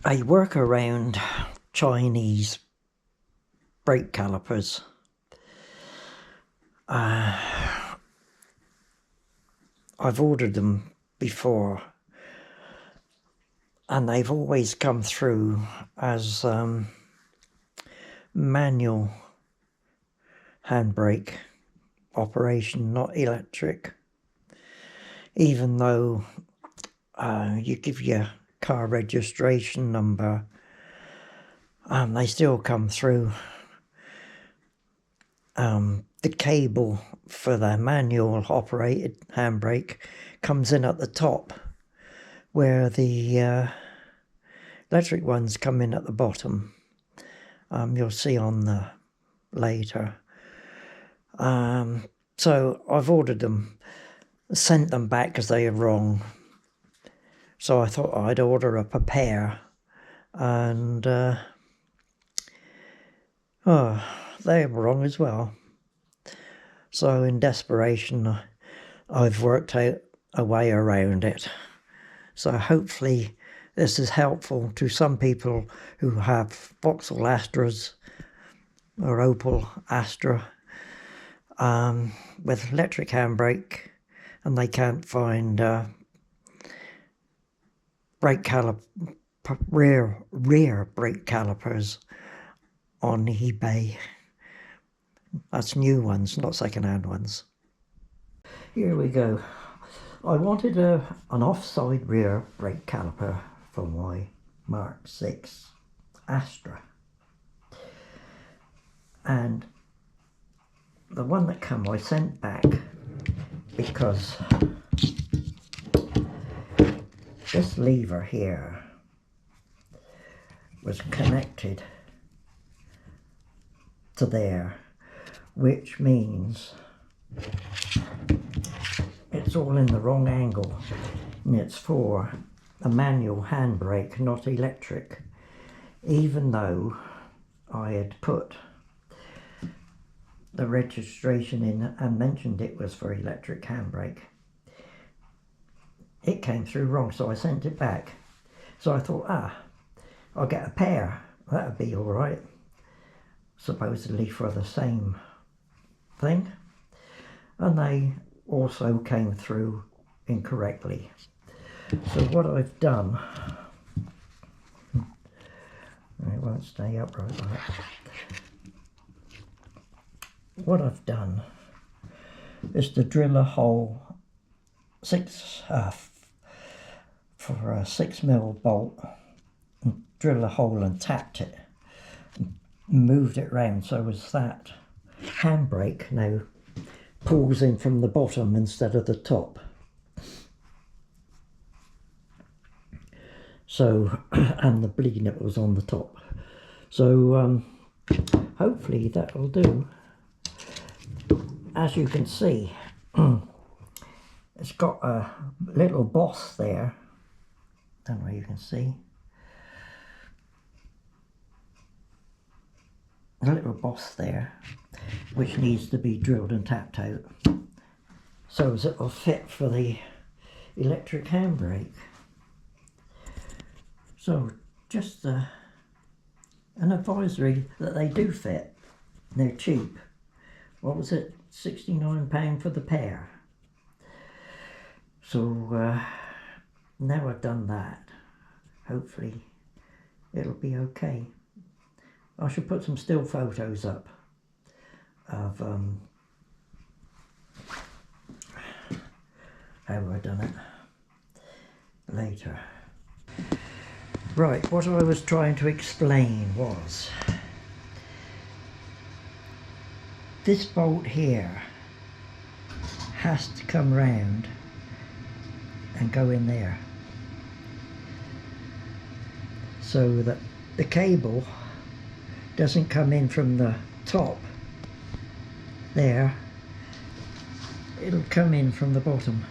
a Workaround Chinese brake calipers. I've ordered them before and they've always come through as manual handbrake operation, not electric, even though you give your car registration number, they still come through. The cable for the manual operated handbrake comes in at the top, where the electric ones come in at the bottom. You'll see on the later. So I've ordered them, sent them back because they are wrong. So I thought I'd order up a pair, and they're wrong as well. So in desperation, I've worked out a way around it. So hopefully this is helpful to some people who have Vauxhall Astras or Opel Astra with electric handbrake, and they can't find rear brake calipers on eBay. That's new ones, not second-hand ones. Here we go. I wanted an offside rear brake caliper for my Mk6 Astra, and the one that came I sent back because this lever here was connected to there, which means it's all in the wrong angle, and it's for a manual handbrake, not electric, even though I had put the registration in and mentioned it was for electric handbrake. It came through wrong, so I sent it back. So I thought, I'll get a pair, that'd be all right, supposedly for the same thing, and they also came through incorrectly. So what I've done, it won't stay upright like that. What I've done is to drill a hole for a 6mm bolt, and drill a hole and tapped it, and moved it round so as that handbrake now pulls in from the bottom instead of the top. So, and the bleed nipples on the top. So hopefully that'll do. As you can see, it's got a little boss there. Don't know if you can see. A little boss there, which needs to be drilled and tapped out, so as it will fit for the electric handbrake. So just an advisory that they do fit. They're cheap. What was it? £69 for the pair. So now I've done that, hopefully it'll be okay. I should put some still photos up of how I've done it later. Right, what I was trying to explain was this bolt here has to come round and go in there, so that the cable doesn't come in from the top there, it'll come in from the bottom.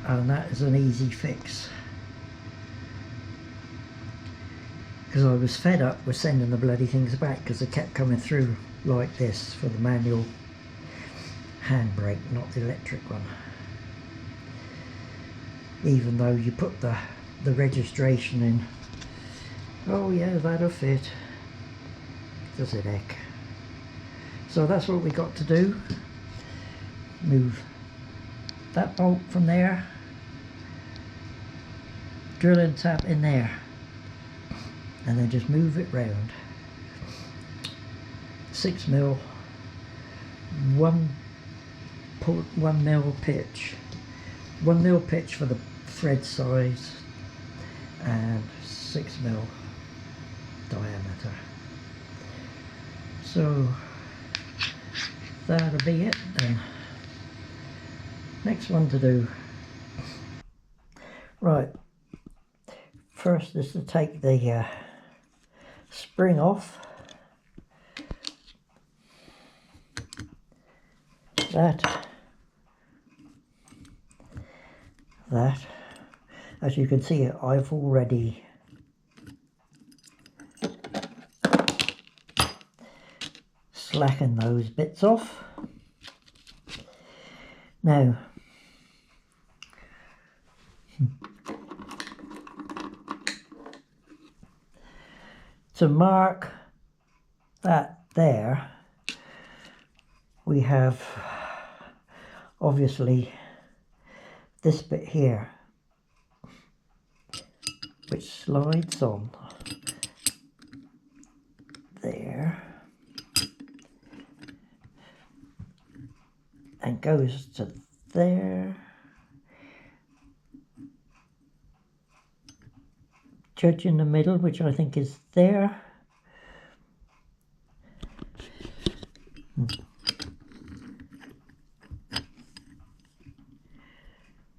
And that is an easy fix, because I was fed up with sending the bloody things back because they kept coming through like this for the manual handbrake, not the electric one. even though you put the registration in. Oh yeah, that'll fit. Does it, heck? So that's what we got to do. Move that bolt from there, drill and tap in there, and then just move it round. 6mm, 1mm pitch, 1mm pitch for the thread size, and 6mm diameter. So that'll be it then. Next one to do. Right, first is to take the spring off. That. As you can see, I've already slackened those bits off. Now, to mark that there, we have obviously this bit here, which slides on there and goes to there, judge in the middle, which I think is there.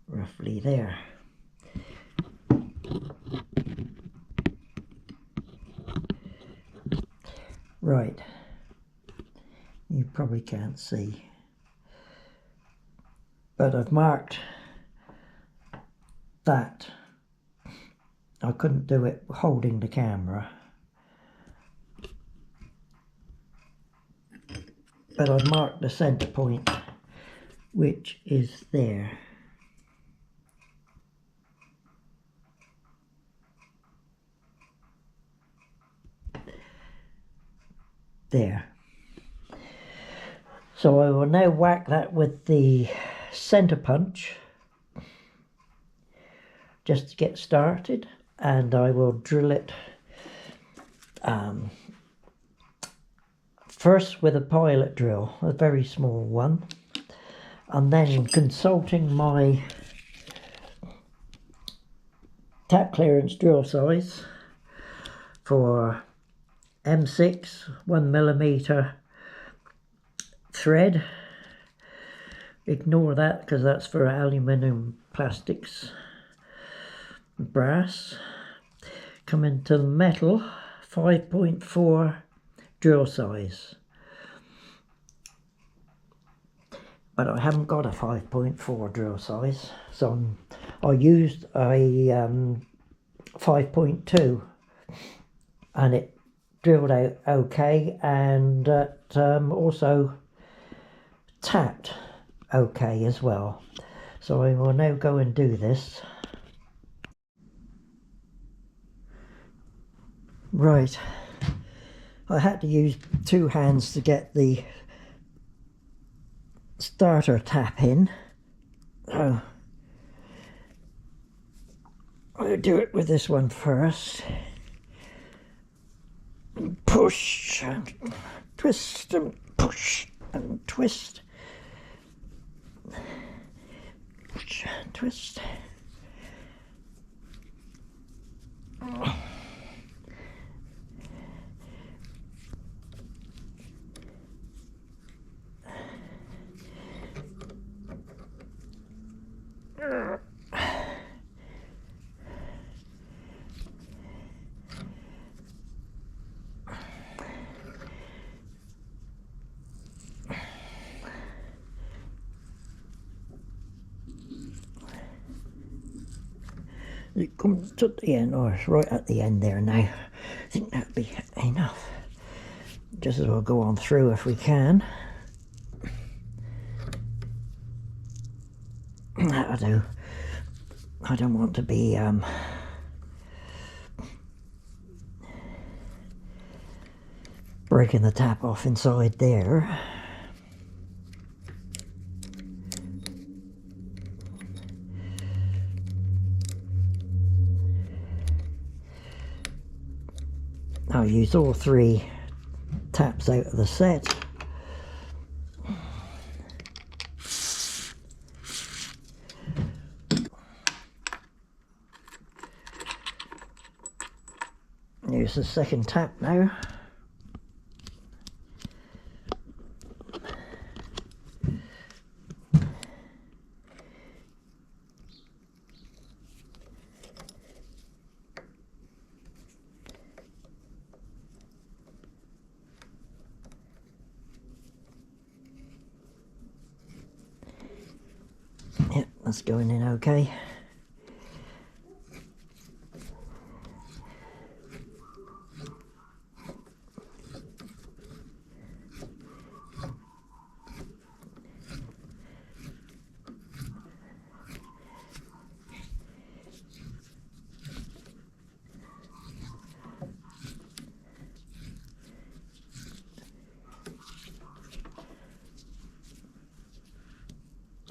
Roughly there. Right, you probably can't see, but I've marked that. I couldn't do it holding the camera, but I've marked the center point, which is there. There. So I will now whack that with the center punch just to get started, and I will drill it first with a pilot drill, a very small one, and then consulting my tap clearance drill size for M6 1mm thread. Ignore that because that's for aluminium, plastics, brass. Come into the metal, 5.4 drill size. But I haven't got a 5.4 drill size, so I used a 5.2, and it drilled out okay, and also tapped okay as well. So I will now go and do this. Right, I had to use two hands to get the starter tap in. So I'll do it with this one first. Push and twist and push and twist. Push and twist. It comes to the end, or it's right at the end there now. I think that'd be enough. Just as well go on through if we can. That'll do. I don't want to be breaking the tap off inside there. I'll use all 3 taps out of the set. Use the second tap now. Yep, that's going in okay.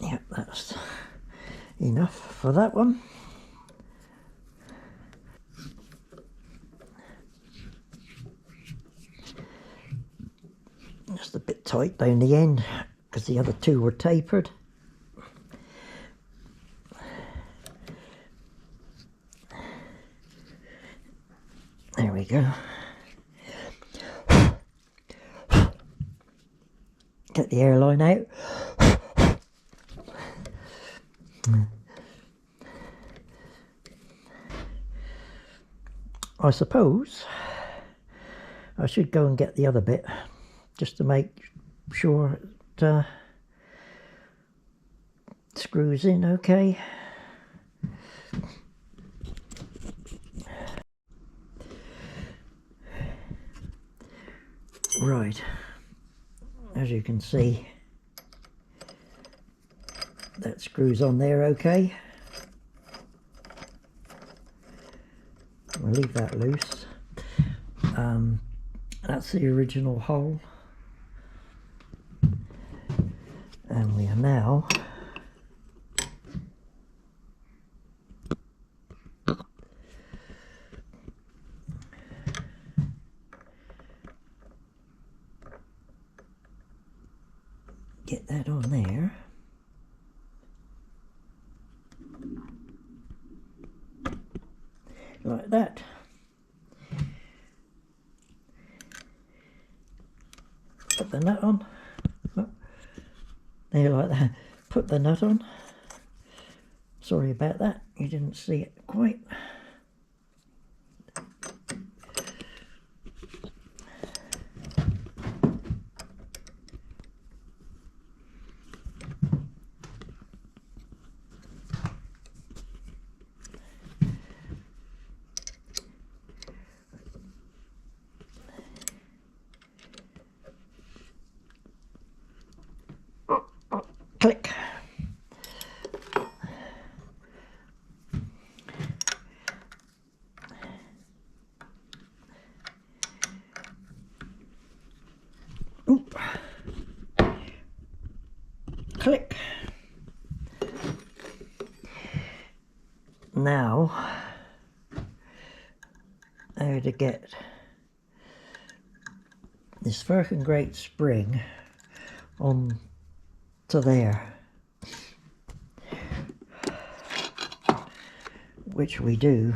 Yep, that's enough for that one. Just a bit tight down the end because the other 2 were tapered. There we go. Get the airline out. I suppose I should go and get the other bit just to make sure it screws in okay. Right, as you can see, that screws on there okay. We'll leave that loose. That's the original hole, and we are now get that on there. Like that. Put the nut on. Oh, there, like that. Put the nut on. Sorry about that, you didn't see it quite. Click. Oop. Click. Now, how to get this first great spring on to there, which we do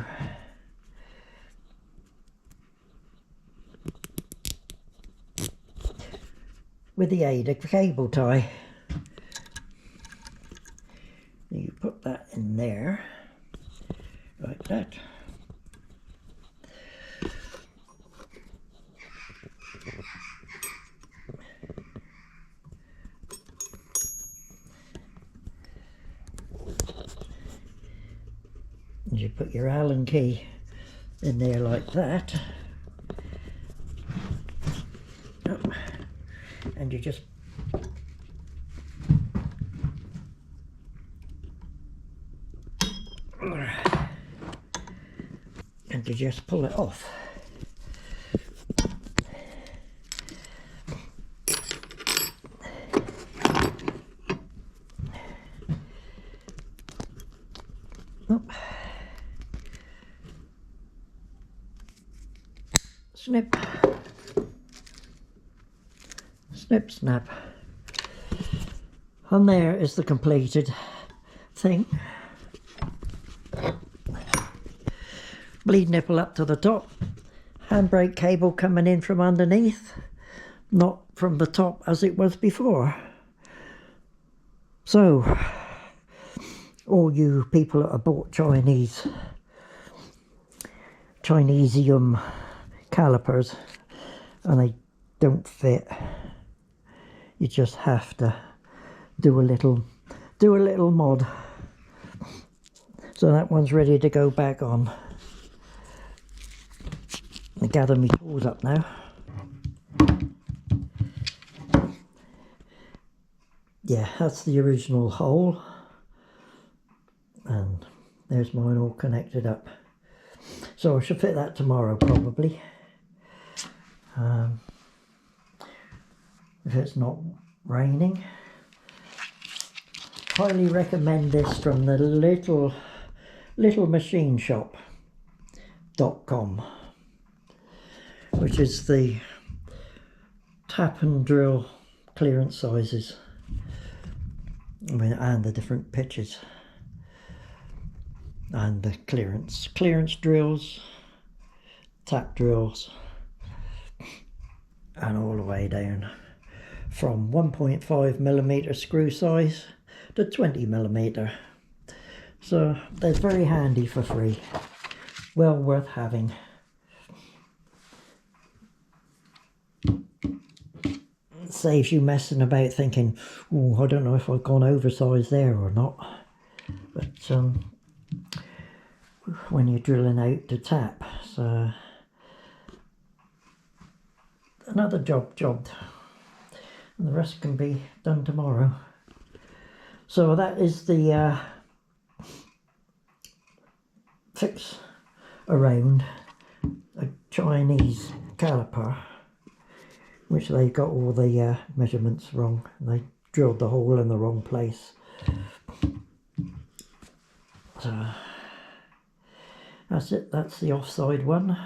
with the aid of cable tie. You put that in there like that. And you put your Allen key in there like that. And you just And you just pull it off. Oh. Snip. Snip, snap. And there is the completed thing. Bleed nipple up to the top. Handbrake cable coming in from underneath, not from the top as it was before. So, all you people that have bought Chinesium calipers and they don't fit, you just have to do a little mod. So that one's ready to go back on. I gather my tools up now. Yeah, that's the original hole, and there's mine all connected up. So I should fit that tomorrow probably, if it's not raining. Highly recommend this from the littlemachineshop.com, which is the tap and drill clearance sizes, I mean, and the different pitches and the clearance drills, tap drills, and all the way down from 1.5mm screw size to 20mm. So they're very handy for free, well worth having. Saves you messing about thinking, oh, I don't know if I've gone oversized there or not. But when you're drilling out to tap, so another jobbed, and the rest can be done tomorrow. So that is the fix around a Chinese caliper, which they got all the measurements wrong. They drilled the hole in the wrong place. So that's it, that's the offside one.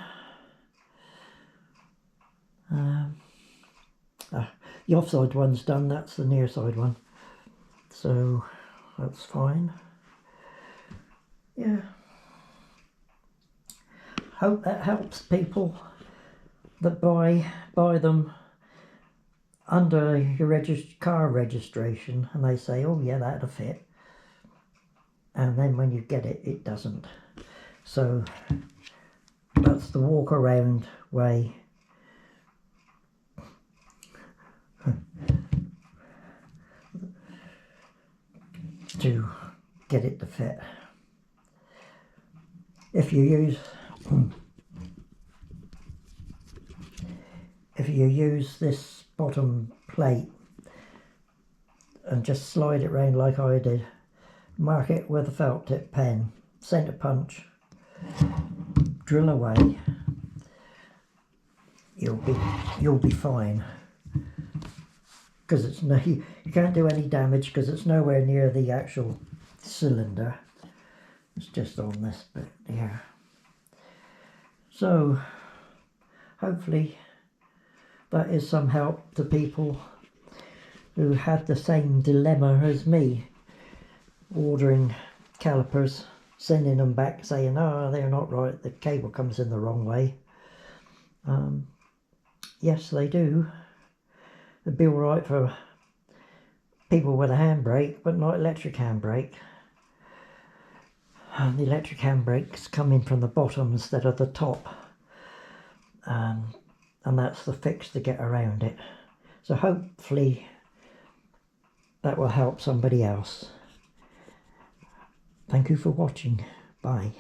The offside one's done, that's the near side one. So that's fine. Yeah. Hope that helps people that buy them under your car registration, and they say, oh yeah, that'll fit, and then when you get it, it doesn't. So that's the Workaround way to get it to fit. If you use this bottom plate and just slide it round like I did, mark it with a felt tip pen, centre punch, drill away, you'll be fine, because it's no, you can't do any damage because it's nowhere near the actual cylinder. It's just on this bit here. So hopefully that is some help to people who had the same dilemma as me, ordering calipers, sending them back saying, oh, they're not right, the cable comes in the wrong way. Yes, they do. It'd be all right for people with a handbrake, but not electric handbrake. And the electric handbrakes come in from the bottom instead of the top. And that's the fix to get around it. So hopefully that will help somebody else. Thank you for watching. Bye.